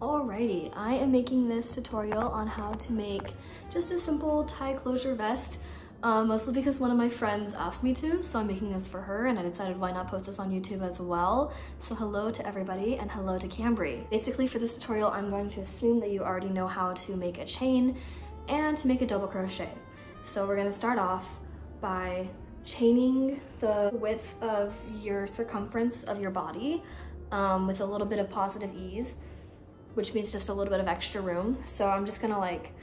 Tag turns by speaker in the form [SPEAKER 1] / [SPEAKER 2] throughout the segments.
[SPEAKER 1] Alrighty, I am making this tutorial on how to make just a simple tie closure vest, mostly because one of my friends asked me to, so I'm making this for her and I decided why not post this on YouTube as well. So hello to everybody and hello to Cambry. Basically for this tutorial, I'm going to assume that you already know how to make a chain and to make a double crochet. So we're gonna start off by chaining the width of your circumference of your body with a little bit of positive ease, which means just a little bit of extra room. So I'm just gonna like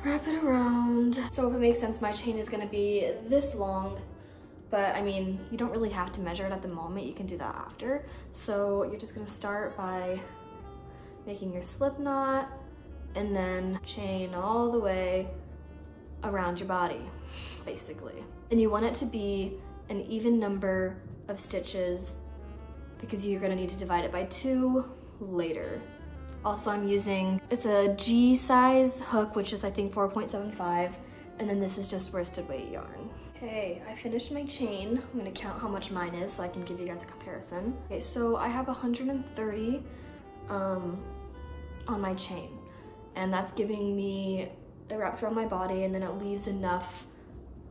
[SPEAKER 1] wrap it around. So if it makes sense, my chain is gonna be this long, but I mean, you don't really have to measure it at the moment, you can do that after. So you're just gonna start by making your slip knot and then chain all the way around your body, basically. And you want it to be an even number of stitches because you're gonna need to divide it by 2 later. Also, I'm using, it's a G size hook, which is I think 4.75, and then this is just worsted weight yarn. Okay, I finished my chain. I'm gonna count how much mine is so I can give you guys a comparison. Okay, so I have 130 on my chain, and that's giving me, it wraps around my body and then it leaves enough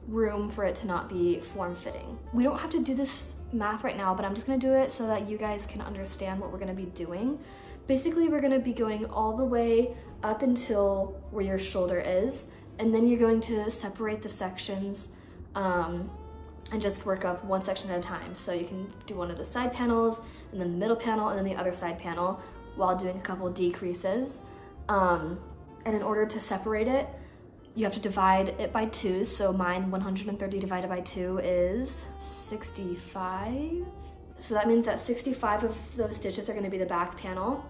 [SPEAKER 1] room for it to not be form-fitting. We don't have to do this math right now, but I'm just gonna do it so that you guys can understand what we're gonna be doing. Basically, we're gonna be going all the way up until where your shoulder is, and then you're going to separate the sections and just work up one section at a time. So you can do one of the side panels, and then the middle panel, and then the other side panel, while doing a couple decreases. And in order to separate it, you have to divide it by 2. So mine, 130 divided by 2 is 65. So that means that 65 of those stitches are gonna be the back panel.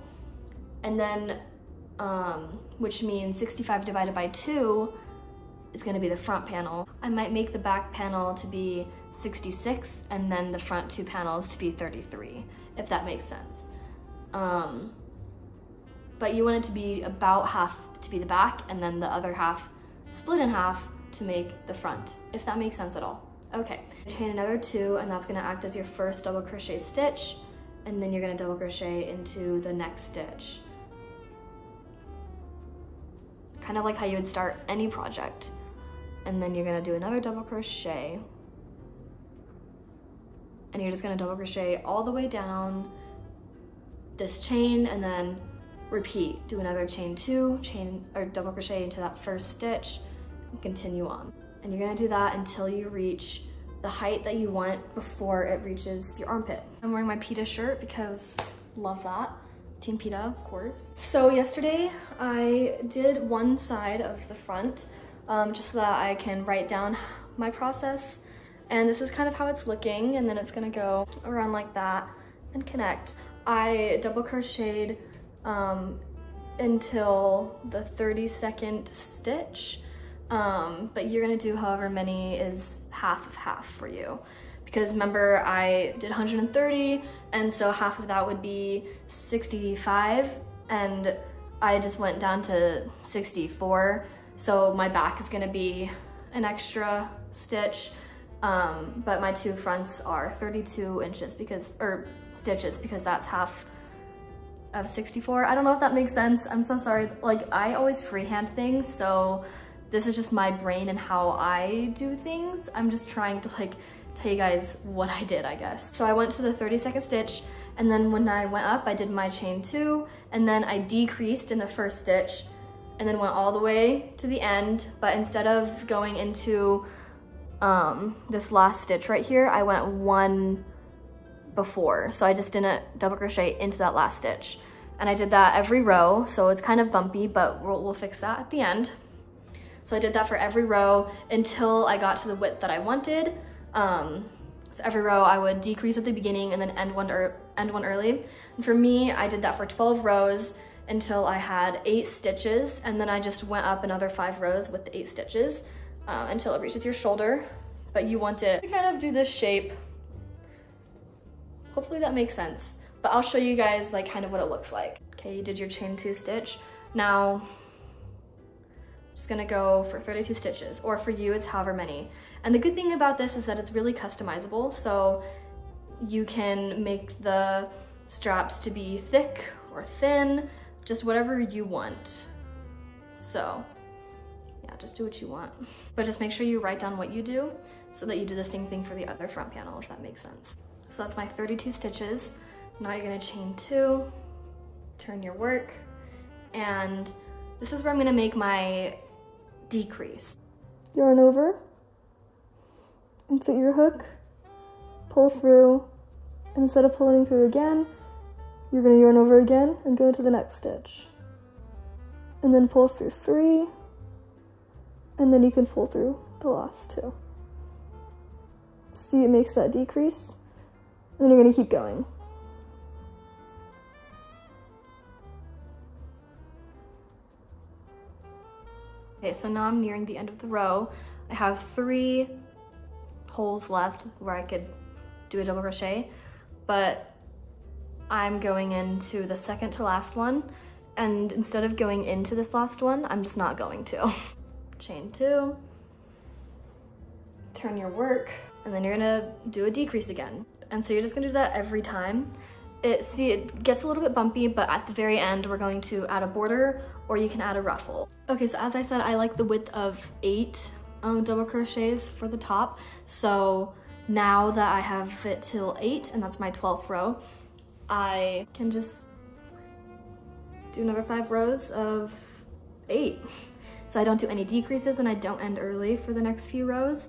[SPEAKER 1] And then, which means 65 divided by 2 is gonna be the front panel. I might make the back panel to be 66 and then the front 2 panels to be 33, if that makes sense. But you want it to be about half to be the back and then the other half split in half to make the front, if that makes sense at all. Okay, chain another 2 and that's gonna act as your first double crochet stitch, and then you're gonna double crochet into the next stitch. Kind of like how you would start any project. And then you're gonna do another double crochet, and you're just gonna double crochet all the way down this chain and then repeat. Do another chain 2, chain or double crochet into that first stitch and continue on. And you're gonna do that until you reach the height that you want before it reaches your armpit. I'm wearing my PETA shirt because love that. Team PETA, of course. So yesterday I did one side of the front just so that I can write down my process. And this is kind of how it's looking, and then it's gonna go around like that and connect. I double crocheted until the 32nd stitch, but you're gonna do however many is half of half for you. Because remember, I did 130, and so half of that would be 65, and I just went down to 64. So my back is gonna be an extra stitch, but my 2 fronts are 32 inches or stitches, because that's half of 64. I don't know if that makes sense. I'm so sorry. Like, I always freehand things, so this is just my brain and how I do things. I'm just trying to like tell you guys what I did, I guess. So I went to the 32nd stitch, and then when I went up, I did my chain 2, and then I decreased in the first stitch, and then went all the way to the end, but instead of going into this last stitch right here, I went 1 before. So I just didn't double crochet into that last stitch. And I did that every row, so it's kind of bumpy, but we'll fix that at the end. So I did that for every row until I got to the width that I wanted. So every row I would decrease at the beginning and then end one early. And for me, I did that for 12 rows until I had 8 stitches, and then I just went up another 5 rows with the 8 stitches until it reaches your shoulder. But you want it to kind of do this shape. Hopefully that makes sense. But I'll show you guys like kind of what it looks like. Okay, you did your chain 2 stitch. Now, just gonna go for 32 stitches, or for you, it's however many. And the good thing about this is that it's really customizable, so you can make the straps to be thick or thin, just whatever you want. So yeah, just do what you want. But just make sure you write down what you do so that you do the same thing for the other front panel, if that makes sense. So that's my 32 stitches. Now you're gonna chain 2, turn your work, and this is where I'm gonna make my decrease. Yarn over, insert your hook, pull through, and instead of pulling through again, you're gonna yarn over again and go to the next stitch. And then pull through 3, and then you can pull through the last 2. See, it makes that decrease, and then you're gonna keep going. Okay, so now I'm nearing the end of the row. I have 3 holes left where I could do a double crochet, but I'm going into the second to last one, and instead of going into this last one, I'm just not going to. Chain 2, turn your work, and then you're gonna do a decrease again. And so you're just gonna do that every time. It gets a little bit bumpy, but at the very end, we're going to add a border, or you can add a ruffle. Okay, so as I said, I like the width of 8 double crochets for the top. So now that I have it till 8, and that's my 12th row, I can just do another 5 rows of 8. So I don't do any decreases and I don't end early for the next few rows.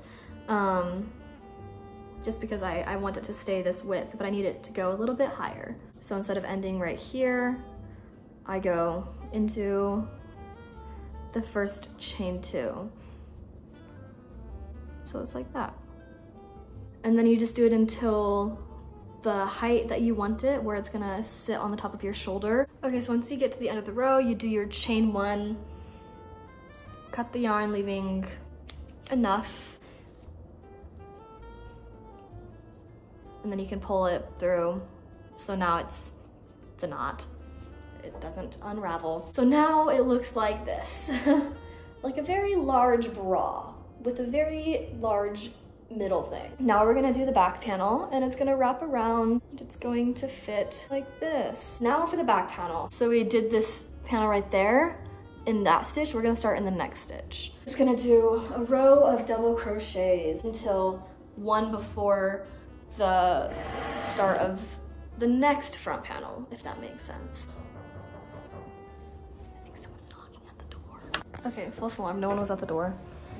[SPEAKER 1] Just because I want it to stay this width, but I need it to go a little bit higher. So instead of ending right here, I go into the first chain 2. So it's like that. And then you just do it until the height that you want it, where it's gonna sit on the top of your shoulder. Okay, so once you get to the end of the row, you do your chain 1, cut the yarn, leaving enough, and then you can pull it through. So now it's a knot. It doesn't unravel. So now it looks like this, like a very large bra with a very large middle thing. Now we're gonna do the back panel, and it's gonna wrap around. It's going to fit like this. Now for the back panel. So we did this panel right there in that stitch. We're gonna start in the next stitch. Just gonna do a row of double crochets until one before the start of the next front panel, if that makes sense. I think someone's knocking at the door. Okay, false alarm, no one was at the door.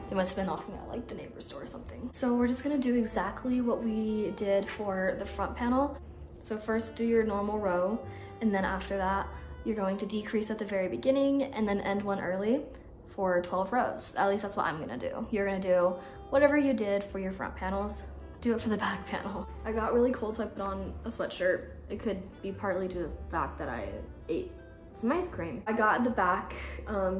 [SPEAKER 1] They must have been knocking at like the neighbor's door or something. So we're just gonna do exactly what we did for the front panel. So first do your normal row, and then after that, you're going to decrease at the very beginning and then end one early for 12 rows. At least that's what I'm gonna do. You're gonna do whatever you did for your front panels, do it for the back panel. I got really cold, so I put on a sweatshirt. It could be partly due to the fact that I ate some ice cream. I got the back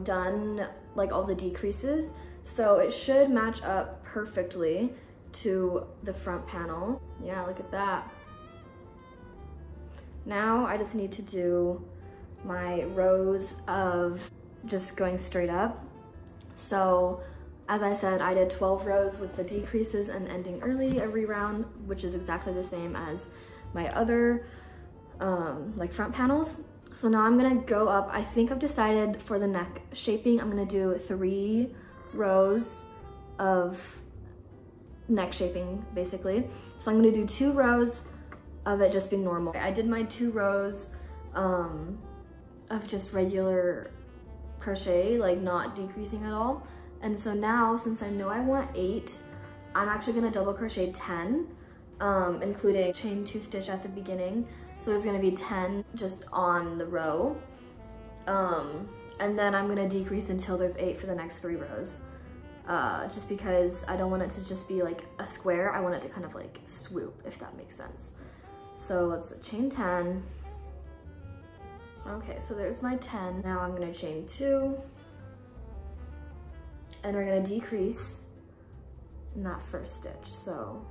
[SPEAKER 1] done, like all the decreases, so it should match up perfectly to the front panel. Yeah, look at that. Now I just need to do my rows of just going straight up. So as I said, I did 12 rows with the decreases and ending early every round, which is exactly the same as my other like front panels. So now I'm gonna go up. I think I've decided for the neck shaping, I'm gonna do 3 rows of neck shaping, basically. So I'm gonna do 2 rows of it just being normal. I did my 2 rows of just regular crochet, like not decreasing at all. And so now, since I know I want 8, I'm actually gonna double crochet 10, including chain 2 stitch at the beginning. So there's gonna be 10 just on the row. And then I'm gonna decrease until there's 8 for the next 3 rows. Just because I don't want it to just be like a square. I want it to kind of like swoop, if that makes sense. So let's chain 10. Okay, so there's my 10. Now I'm gonna chain 2. And we're gonna decrease in that first stitch. So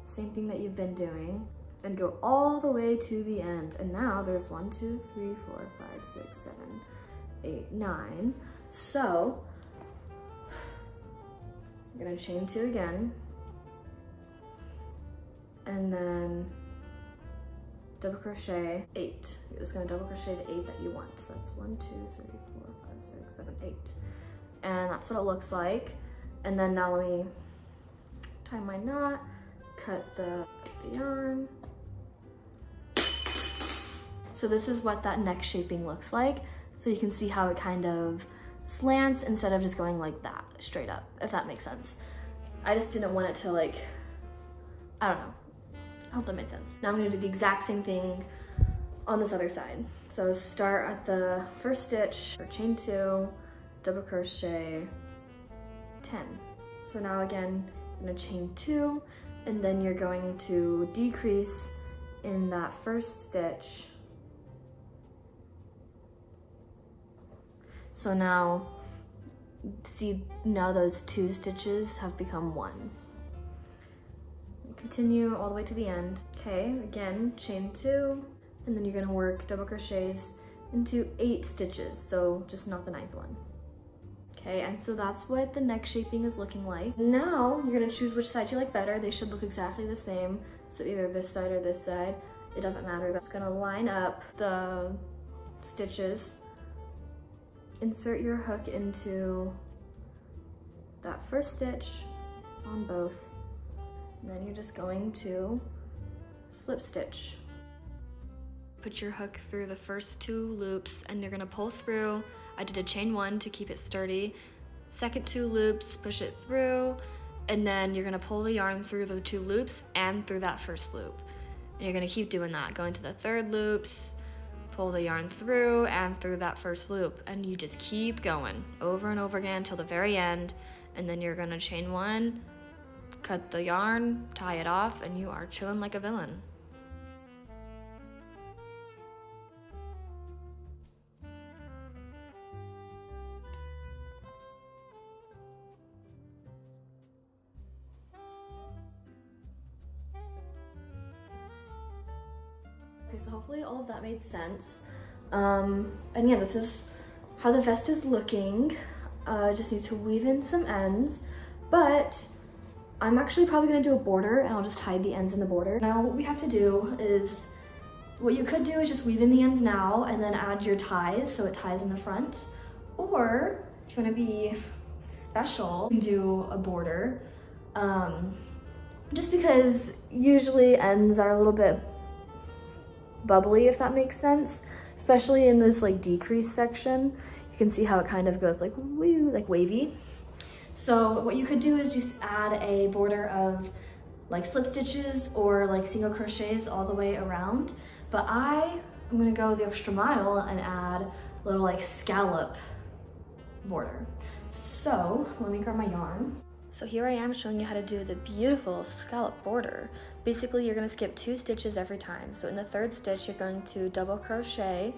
[SPEAKER 1] same thing that you've been doing, and go all the way to the end. And now there's 1, 2, 3, 4, 5, 6, 7, 8, 9. So I'm gonna chain 2 again, and then double crochet 8. You're just gonna double crochet the 8 that you want. So that's 1, 2, 3, 4, 5, 6, 7, 8. And that's what it looks like. And then now let me tie my knot, cut the yarn. So this is what that neck shaping looks like. So you can see how it kind of slants instead of just going like that, straight up, if that makes sense. I just didn't want it to like, I don't know. I hope that made sense. Now I'm gonna do the exact same thing on this other side. So start at the first stitch, or chain 2, double crochet 10. So now again, I'm gonna chain 2, and then you're going to decrease in that first stitch. So now, see, now those 2 stitches have become 1. Continue all the way to the end. Okay, again, chain 2, and then you're gonna work double crochets into 8 stitches, so just not the 9th one. Okay, and so that's what the neck shaping is looking like. Now, you're gonna choose which side you like better. They should look exactly the same, so either this side or this side. It doesn't matter. That's gonna line up the stitches. Insert your hook into that first stitch on both. And then you're just going to slip stitch. Put your hook through the first 2 loops and you're gonna pull through. I did a chain 1 to keep it sturdy. Second 2 loops, push it through, and then you're gonna pull the yarn through the 2 loops and through that first loop. And you're gonna keep doing that, going to the 3rd loops, pull the yarn through and through that first loop, and you just keep going over and over again till the very end, and then you're gonna chain 1, cut the yarn, tie it off, and you are chilling like a villain. Okay, so hopefully all of that made sense. And yeah, this is how the vest is looking. Just need to weave in some ends, but I'm actually probably gonna do a border and I'll just hide the ends in the border. Now what we have to do is, what you could do is just weave in the ends now and then add your ties so it ties in the front. Or if you wanna be special, you can do a border. Just because usually ends are a little bit bubbly, if that makes sense, especially in this like decrease section. You can see how it kind of goes like woo, like wavy. So what you could do is just add a border of like slip stitches or like single crochets all the way around. But I'm gonna go the extra mile and add a little like scallop border. So let me grab my yarn. So here I am showing you how to do the beautiful scallop border. Basically, you're gonna skip 2 stitches every time. So in the 3rd stitch, you're going to double crochet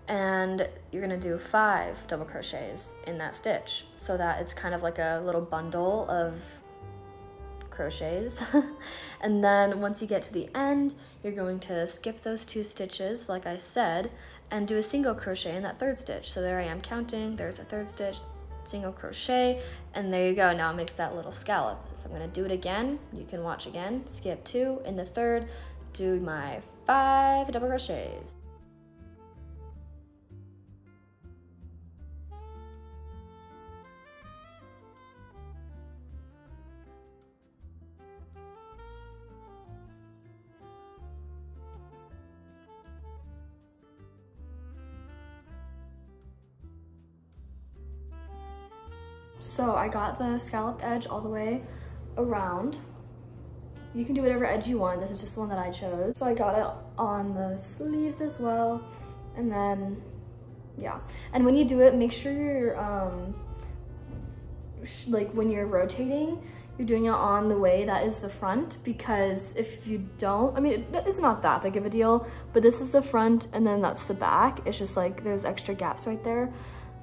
[SPEAKER 1] and you're gonna do 5 double crochets in that stitch so that it's kind of like a little bundle of crochets. And then once you get to the end, you're going to skip those 2 stitches, like I said, and do a single crochet in that 3rd stitch. So there I am counting, there's a 3rd stitch, single crochet, and there you go. Now it makes that little scallop. So I'm gonna do it again. You can watch again. Skip 2 in the 3rd, do my 5 double crochets. So I got the scalloped edge all the way around. You can do whatever edge you want. This is just the one that I chose. So I got it on the sleeves as well. And then, yeah. And when you do it, make sure you're, like when you're rotating, you're doing it on the way that is the front, because if you don't, I mean, it's not that big of a deal, but this is the front and then that's the back. It's just like there's extra gaps right there.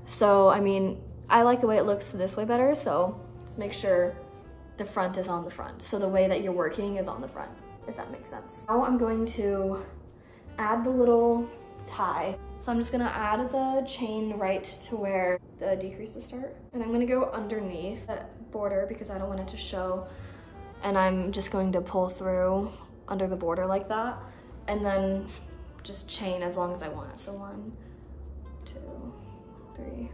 [SPEAKER 1] So, I mean, I like the way it looks this way better, so just make sure the front is on the front. So the way that you're working is on the front, if that makes sense. Now I'm going to add the little tie. So I'm just gonna add the chain right to where the decreases start. And I'm gonna go underneath that border because I don't want it to show. And I'm just going to pull through under the border like that. and then just chain as long as I want. So 1, 2, 3,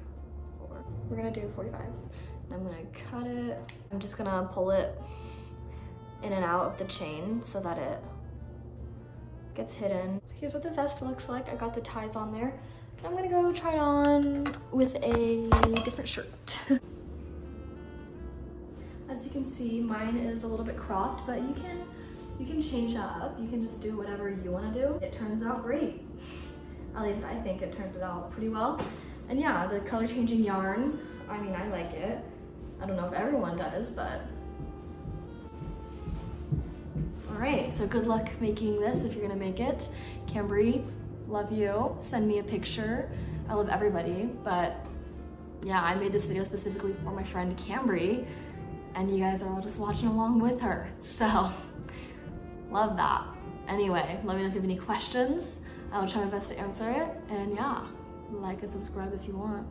[SPEAKER 1] 4. We're gonna do 45. And I'm gonna cut it. I'm just gonna pull it in and out of the chain so that it gets hidden. So here's what the vest looks like. I got the ties on there. And I'm gonna go try it on with a different shirt. As you can see, mine is a little bit cropped, but you can change that up. You can just do whatever you want to do. It turns out great. At least I think it turned out pretty well. And yeah, the color changing yarn, I mean, I like it. I don't know if everyone does, but. All right, so good luck making this if you're gonna make it. Cambry, love you. Send me a picture. I love everybody, but yeah, I made this video specifically for my friend Cambry, and you guys are all just watching along with her. So, love that. Anyway, let me know if you have any questions. I will try my best to answer it. And yeah, like and subscribe if you want.